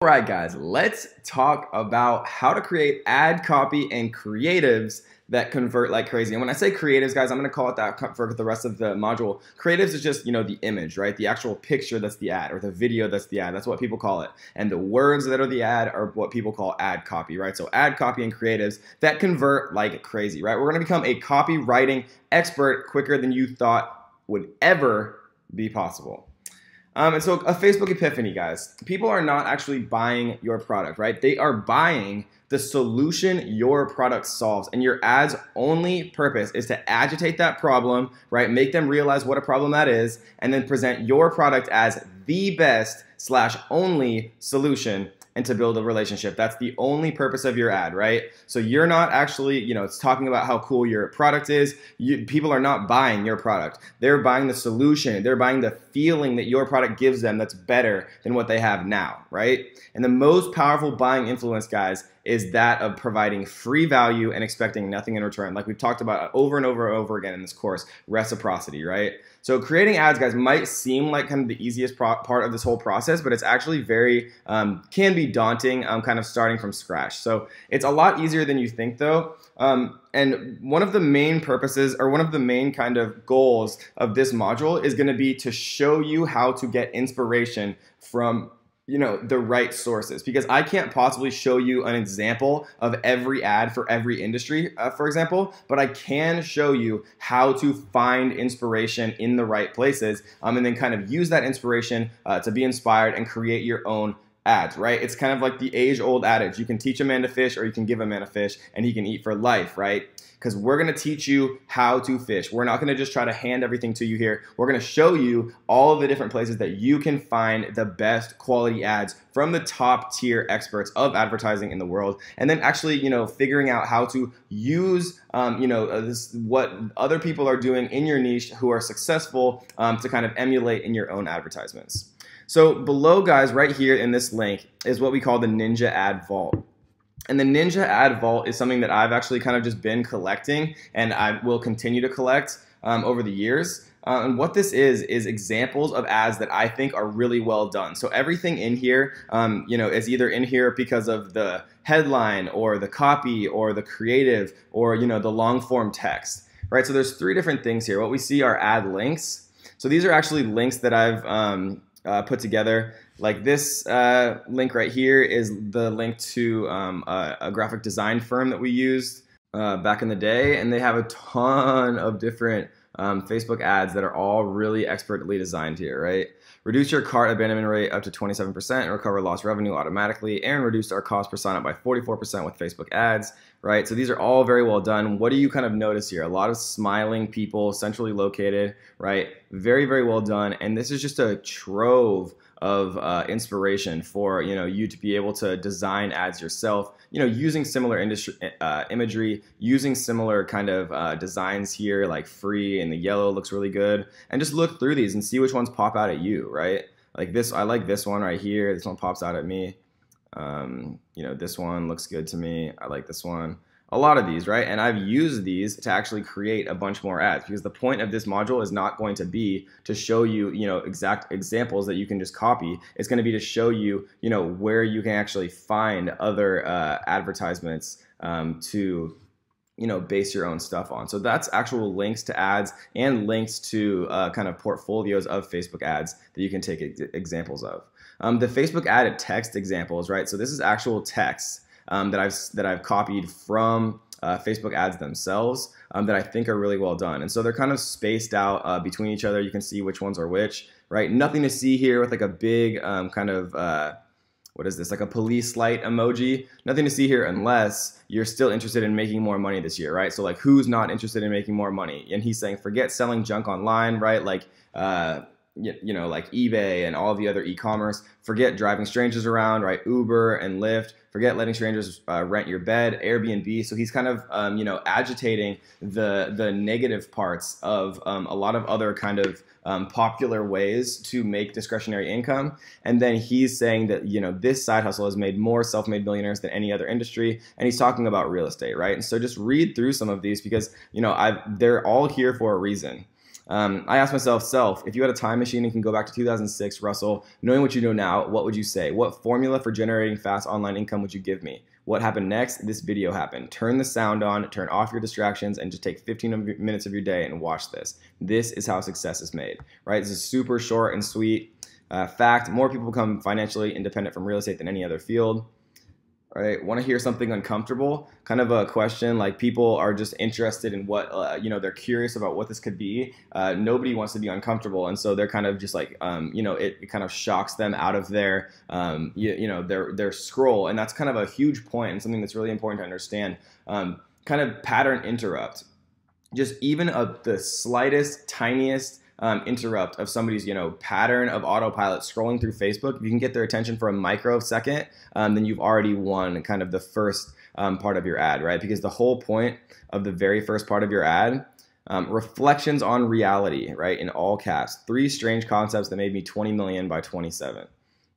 All right, guys, let's talk about how to create ad copy and creatives that convert like crazy. And when I say creatives, guys, I'm going to call it that for the rest of the module. Creatives is just, the image, right? The actual picture that's the ad, or the video that's the ad. That's what people call it. And the words that are the ad are what people call ad copy, right? So ad copy and creatives that convert like crazy, right? We're going to become a copywriting expert quicker than you thought would ever be possible. And so a Facebook epiphany, guys. People are not actually buying your product, right? They are buying the solution your product solves. And your ad's only purpose is to agitate that problem, right? Make them realize what a problem that is, and then present your product as the best / only solution and to build a relationship. That's the only purpose of your ad, right? So you're not actually, it's talking about how cool your product is. People are not buying your product. They're buying the solution. They're buying the feeling that your product gives them that's better than what they have now, right? And the most powerful buying influence, guys, is that of providing free value and expecting nothing in return. Like we've talked about over and over and over again in this course, reciprocity, right? So creating ads, guys, might seem like kind of the easiest part of this whole process, but it's actually very, can be daunting, kind of starting from scratch. So it's a lot easier than you think, though. And one of the main purposes, or one of the main kind of goals of this module is going to be to show you how to get inspiration from the right sources, because I can't possibly show you an example of every ad for every industry, for example, but I can show you how to find inspiration in the right places, and then kind of use that inspiration to be inspired and create your own ads, right? It's kind of like the age-old adage, you can teach a man to fish or you can give a man a fish and he can eat for life, right? Because we're going to teach you how to fish. We're not going to just try to hand everything to you here. We're going to show you all of the different places that you can find the best quality ads from the top tier experts of advertising in the world. And then actually, figuring out how to use, what other people are doing in your niche who are successful to kind of emulate in your own advertisements. So below, guys, right here in this link is what we call the Ninja Ad Vault. And the Ninja Ad Vault is something that I've actually kind of just been collecting, and I will continue to collect over the years. And what this is examples of ads that I think are really well done. So everything in here, is either in here because of the headline or the copy or the creative or, the long form text, right? So there's three different things here. What we see are ad links. So these are actually links that I've put together. Like this link right here is the link to a graphic design firm that we used back in the day, and they have a ton of different Facebook ads that are all really expertly designed here, right? Reduce your cart abandonment rate up to 27% and recover lost revenue automatically, and reduce our cost per sign up by 44% with Facebook ads, right? So these are all very well done. What do you kind of notice here? A lot of smiling people, centrally located, right? Very, very well done. And this is just a trove of inspiration for you to be able to design ads yourself, using similar industry imagery, using similar kind of designs here, like free, and the yellow looks really good, and just look through these and see which ones pop out at you, right? Like this, I like this one right here. This one pops out at me. This one looks good to me. I like this one. A lot of these, right? And I've used these to actually create a bunch more ads, because the point of this module is not going to be to show you, exact examples that you can just copy. It's going to be to show you, where you can actually find other advertisements to, base your own stuff on. So that's actual links to ads and links to kind of portfolios of Facebook ads that you can take examples of. The Facebook ad text examples, right? So this is actual text that I've copied from Facebook ads themselves that I think are really well done. And so they're kind of spaced out between each other. You can see which ones are which, right? Nothing to see here with like a big kind of, what is this, like a police light emoji. Nothing to see here unless you're still interested in making more money this year, right? So like, who's not interested in making more money? And he's saying, forget selling junk online, right? Like, like eBay and all the other e-commerce. Forget driving strangers around, right? Uber and Lyft. Forget letting strangers rent your bed, Airbnb. So he's kind of, agitating the negative parts of a lot of other kind of popular ways to make discretionary income. And then he's saying that, this side hustle has made more self-made millionaires than any other industry. And he's talking about real estate, right? And so just read through some of these, because, they're all here for a reason. I asked myself, if you had a time machine and can go back to 2006, Russell, knowing what you know now, what would you say? What formula for generating fast online income would you give me? What happened next? This video happened. Turn the sound on, turn off your distractions, and just take 15 minutes of your day and watch this. This is how success is made, right? This is super short and sweet. Fact, more people become financially independent from real estate than any other field. Right? Want to hear something uncomfortable? Kind of a question, like people are just interested in what, they're curious about what this could be. Nobody wants to be uncomfortable. And so they're kind of just like, it kind of shocks them out of their, their scroll. And that's kind of a huge point and something that's really important to understand. Kind of pattern interrupt. Just even the slightest, tiniest interrupt of somebody's pattern of autopilot scrolling through Facebook, if you can get their attention for a microsecond, then you've already won kind of the first part of your ad, right? Because the whole point of the very first part of your ad, reflections on reality, right? In all caps, 3 strange concepts that made me 20 million by 27.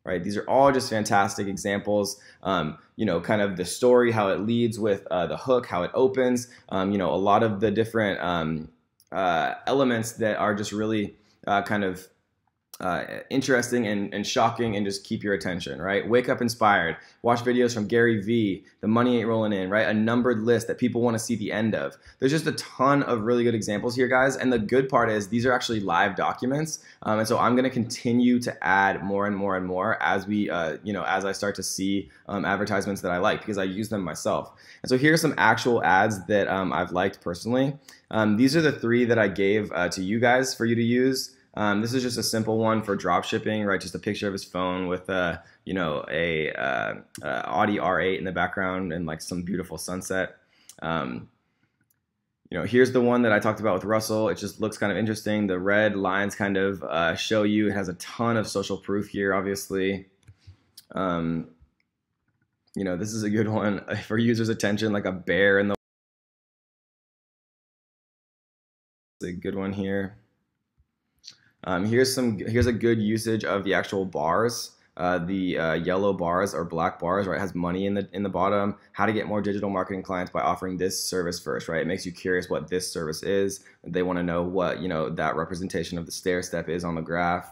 Right? These are all just fantastic examples. Kind of the story, how it leads with the hook, how it opens. A lot of the different elements that are just really interesting and shocking and just keep your attention, right? Wake up inspired, watch videos from Gary Vee, the money ain't rolling in, right? A numbered list that people want to see the end of. There's just a ton of really good examples here, guys. And the good part is these are actually live documents. And so I'm going to continue to add more and more and more as we, as I start to see advertisements that I like, because I use them myself. And so here are some actual ads that I've liked personally. These are the 3 that I gave to you guys for you to use. This is just a simple one for drop shipping, right? Just a picture of his phone with a Audi R8 in the background and like some beautiful sunset. Here's the one that I talked about with Russell. It just looks kind of interesting. The red lines kind of show you. It has a ton of social proof here, obviously. This is a good one for users' attention, like a bear in the. It's a good one here. Here's a good usage of the actual bars. The yellow bars or black bars, right? It has money in the bottom. How to get more digital marketing clients by offering this service first, right? It makes you curious what this service is. They want to know what that representation of the stair step is on the graph.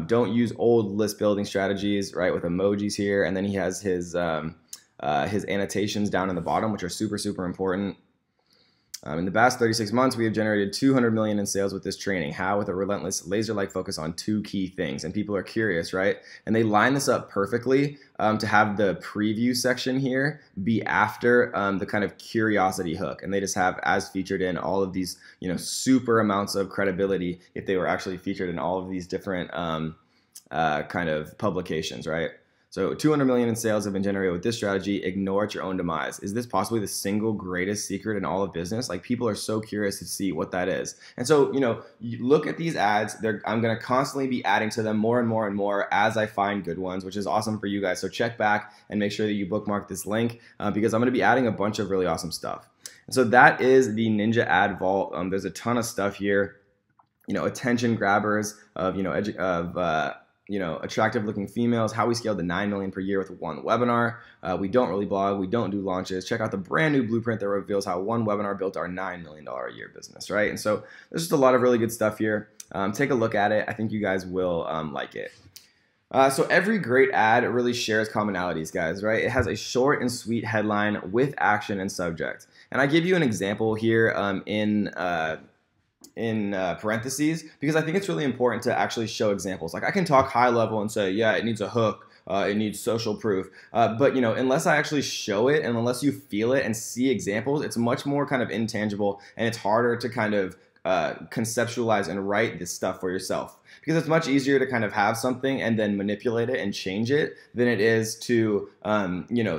Don't use old list building strategies, right? With emojis here, and then he has his annotations down in the bottom, which are super, super important. In the past 36 months, we have generated 200 million in sales with this training. How? With a relentless laser-like focus on 2 key things. And people are curious, right? And they line this up perfectly to have the preview section here be after the kind of curiosity hook. And they just have as featured in all of these, super amounts of credibility if they were actually featured in all of these different kind of publications, right? So 200 million in sales have been generated with this strategy. Ignore at your own demise. Is this possibly the single greatest secret in all of business? Like, people are so curious to see what that is. And so, you look at these ads. I'm going to constantly be adding to them more and more and more as I find good ones, which is awesome for you guys. So check back and make sure that you bookmark this link because I'm going to be adding a bunch of really awesome stuff. And so that is the Ninja Ad Vault. There's a ton of stuff here. Attention grabbers of attractive looking females, how we scaled to 9 million per year with 1 webinar. We don't really blog, we don't do launches. Check out the brand new blueprint that reveals how 1 webinar built our $9 million a year business, right? And so there's just a lot of really good stuff here. Take a look at it. I think you guys will like it. So every great ad really shares commonalities, guys, right? It has a short and sweet headline with action and subject. And I give you an example here in parentheses because I think it's really important to actually show examples. Like, I can talk high level and say, yeah, it needs a hook, it needs social proof, but unless I actually show it and unless you feel it and see examples, it's much more kind of intangible and it's harder to kind of conceptualize and write this stuff for yourself. Because it's much easier to kind of have something and then manipulate it and change it than it is to,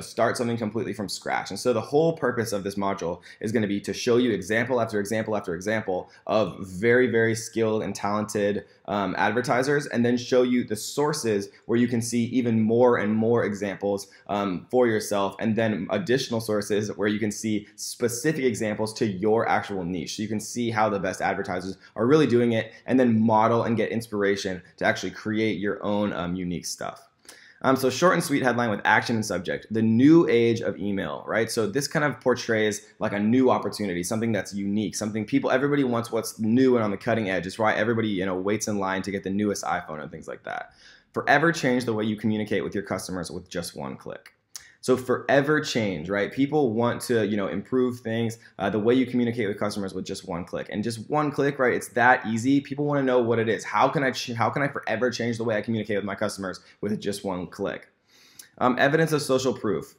start something completely from scratch. And so the whole purpose of this module is going to be to show you example after example after example of very, very skilled and talented advertisers, and then show you the sources where you can see even more and more examples for yourself, and then additional sources where you can see specific examples to your actual niche. So you can see how the best advertisers are really doing it, and then model and get inspiration to actually create your own unique stuff. So short and sweet headline with action and subject, the new age of email, right? So this kind of portrays like a new opportunity, something that's unique, something everybody wants what's new and on the cutting edge. It's why everybody, waits in line to get the newest iPhone and things like that. Forever change the way you communicate with your customers with just one click. So forever change, right? People want to, improve things, the way you communicate with customers with just one click. And just one click, right? It's that easy. People want to know what it is. How can I forever change the way I communicate with my customers with just one click? Evidence of social proof,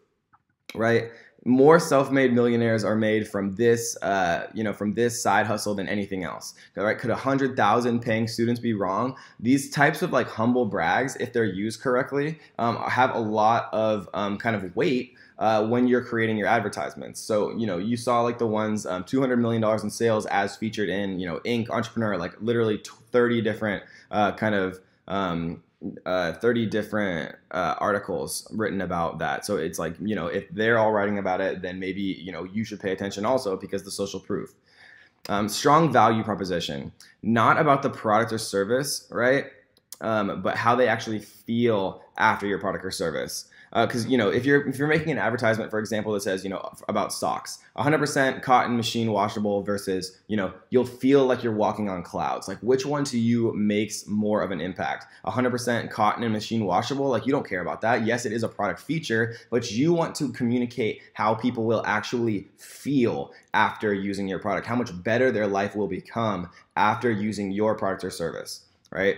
right? More self-made millionaires are made from this, from this side hustle than anything else. Right? Could 100,000 paying students be wrong? These types of like humble brags, if they're used correctly, have a lot of kind of weight when you're creating your advertisements. So, you saw like the ones $200 million in sales as featured in, Inc. Entrepreneur, like literally 30 different 30 different articles written about that. So it's like, if they're all writing about it, then maybe, you should pay attention also because the social proof. Strong value proposition, not about the product or service, right? But how they actually feel after your product or service. Because if you're making an advertisement, for example, that says about socks, 100% cotton machine washable versus you'll feel like you're walking on clouds. Like which one to you makes more of an impact? 100% cotton and machine washable, like you don't care about that. Yes, it is a product feature, but you want to communicate how people will actually feel after using your product, how much better their life will become after using your product or service, right?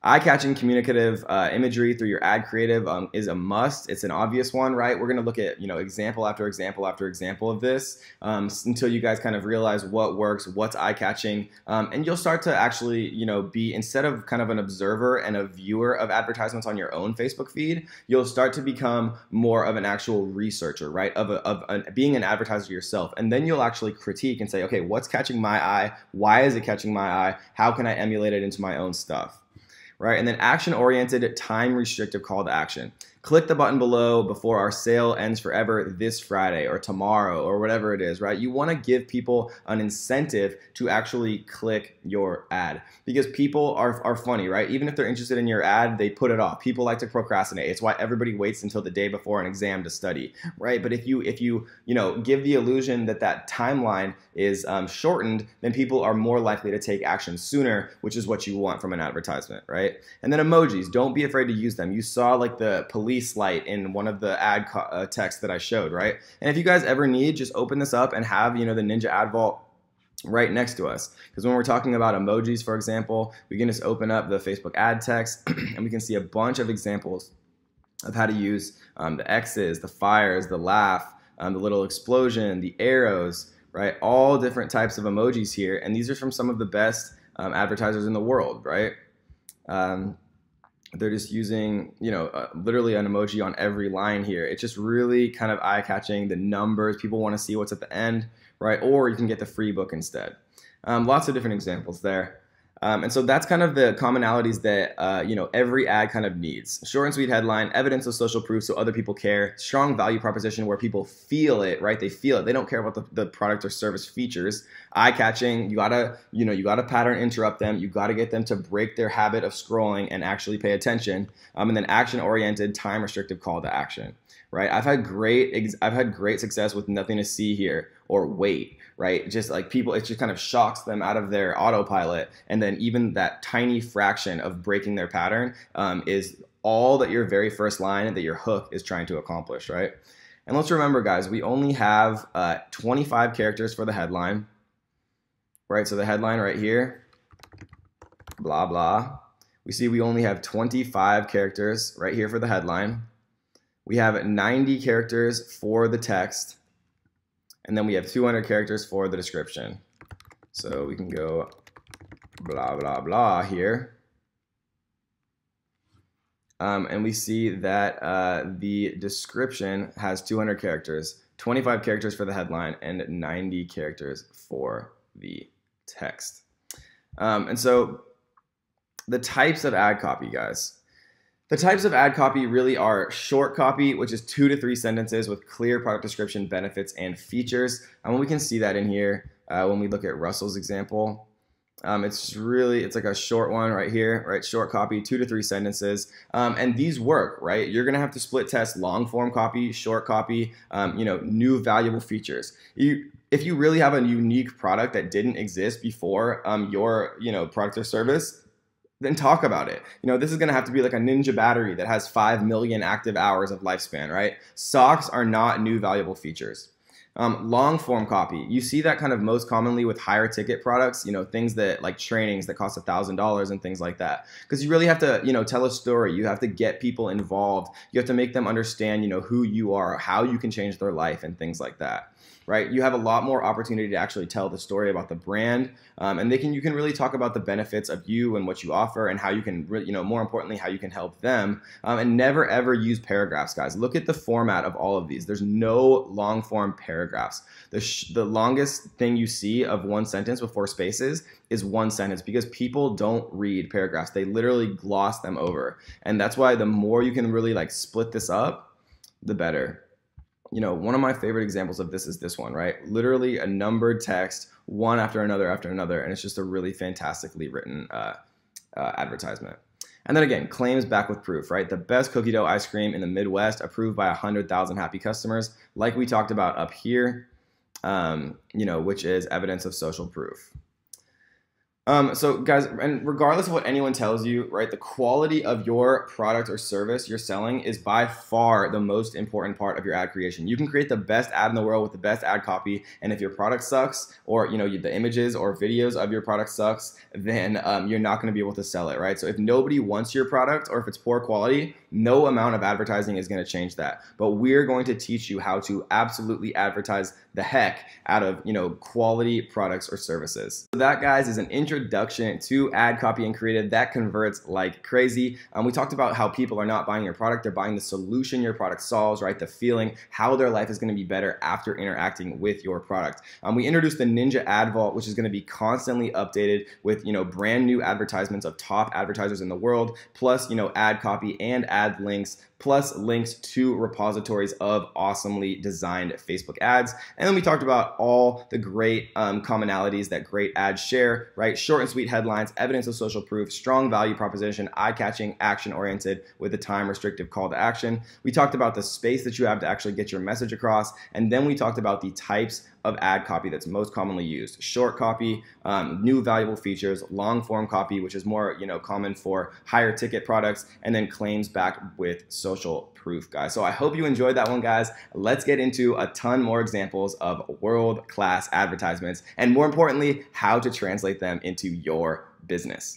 Eye-catching communicative imagery through your ad creative is a must. It's an obvious one, right? We're going to look at example after example after example of this until you guys kind of realize what works, what's eye-catching, and you'll start to actually be, instead of kind of an observer and a viewer of advertisements on your own Facebook feed, you'll start to become more of an actual researcher, right? Of being an advertiser yourself, and then you'll actually critique and say, okay, what's catching my eye? Why is it catching my eye? How can I emulate it into my own stuff? Right? And then action-oriented, time-restrictive call to action. Click the button below before our sale ends forever this Friday or tomorrow or whatever it is, right? You want to give people an incentive to actually click your ad because people are funny, right? Even if they're interested in your ad, they put it off. People like to procrastinate. It's why everybody waits until the day before an exam to study, right? But if you give the illusion that timeline is shortened, then people are more likely to take action sooner, which is what you want from an advertisement, right? And then emojis, don't be afraid to use them. You saw like the police light in one of the ad texts that I showed, right? And if you guys ever need, just open this up and have, the Ninja Ad Vault right next to us. Because when we're talking about emojis, for example, we can just open up the Facebook ad text and we can see a bunch of examples of how to use the X's, the fires, the laugh, the little explosion, the arrows, right? All different types of emojis here. And these are from some of the best advertisers in the world, right? They're just using, literally an emoji on every line here. It's just really kind of eye-catching. The numbers, people want to see what's at the end, right? Or you can get the free book instead. Lots of different examples there. And so that's kind of the commonalities that, every ad kind of needs. Short and sweet headline, evidence of social proof so other people care, strong value proposition where people feel it, right? They feel it. They don't care about the product or service features. Eye-catching, you gotta pattern interrupt them. You gotta get them to break their habit of scrolling and actually pay attention. And then action-oriented, time-restrictive call to action, right? I've had great success with nothing to see here or wait, right? Just like people, it just kind of shocks them out of their autopilot. And then even that tiny fraction of breaking their pattern is all that your very first line and that your hook is trying to accomplish, right? And let's remember, guys, we only have 25 characters for the headline, right? So the headline right here, blah, blah. We see we only have 25 characters right here for the headline. We have 90 characters for the text. And then we have 200 characters for the description. So we can go blah, blah, blah here. And we see that the description has 200 characters, 25 characters for the headline, and 90 characters for the text. And so the types of ad copy, guys. The types of ad copy really are short copy, which is 2 to 3 sentences with clear product description, benefits, and features. And we can see that in here when we look at Russell's example. It's like a short one right here, right? Short copy, 2 to 3 sentences. And these work, right? You're going to have to split test long form copy, short copy, new valuable features. If you really have a unique product that didn't exist before your, product or service, then talk about it. This is going to have to be like a Ninja battery that has 5 million active hours of lifespan, right? Socks are not new valuable features. Long form copy. You see that kind of most commonly with higher ticket products, things that like trainings that cost $1,000 and things like that. Because you really have to, tell a story. You have to get people involved. You have to make them understand, who you are, how you can change their life and things like that. Right? You have a lot more opportunity to actually tell the story about the brand, and you can really talk about the benefits of you and what you offer and how you can, more importantly, how you can help them. And never ever use paragraphs, guys. Look at the format of all of these. There's no long form paragraphs. The longest thing you see of one sentence before spaces is one sentence because people don't read paragraphs. They literally gloss them over, and that's why the more you can really like split this up, the better. One of my favorite examples of this is this one, right? Literally a numbered text, one after another, and it's just a really fantastically written advertisement. And then again, claims back with proof, right? The best cookie dough ice cream in the Midwest, approved by 100,000 happy customers, like we talked about up here, which is evidence of social proof. So guys, and regardless of what anyone tells you, right, the quality of your product or service you're selling is by far the most important part of your ad creation. You can create the best ad in the world with the best ad copy, and if your product sucks, or the images or videos of your product sucks, then you're not going to be able to sell it, right? So if nobody wants your product, or if it's poor quality, no amount of advertising is going to change that. But we're going to teach you how to absolutely advertise the heck out of quality products or services. So that, guys, is an introduction to ad copy and creative that converts like crazy. We talked about how people are not buying your product, they're buying the solution your product solves, right? The feeling, how their life is going to be better after interacting with your product. We introduced the Ninja Ad Vault, which is going to be constantly updated with brand new advertisements of top advertisers in the world, plus ad copy and ad links, plus links to repositories of awesomely designed Facebook ads. And then we talked about all the great commonalities that great ads share, right? Short and sweet headlines, evidence of social proof, strong value proposition, eye-catching, action-oriented with a time-restrictive call to action. We talked about the space that you have to actually get your message across. And then we talked about the types of ad copy that's most commonly used. Short copy, new valuable features, long form copy, which is more common for higher ticket products, and then claims backed with social proof, guys. So I hope you enjoyed that one, guys. Let's get into a ton more examples of world-class advertisements, and more importantly, how to translate them into your business.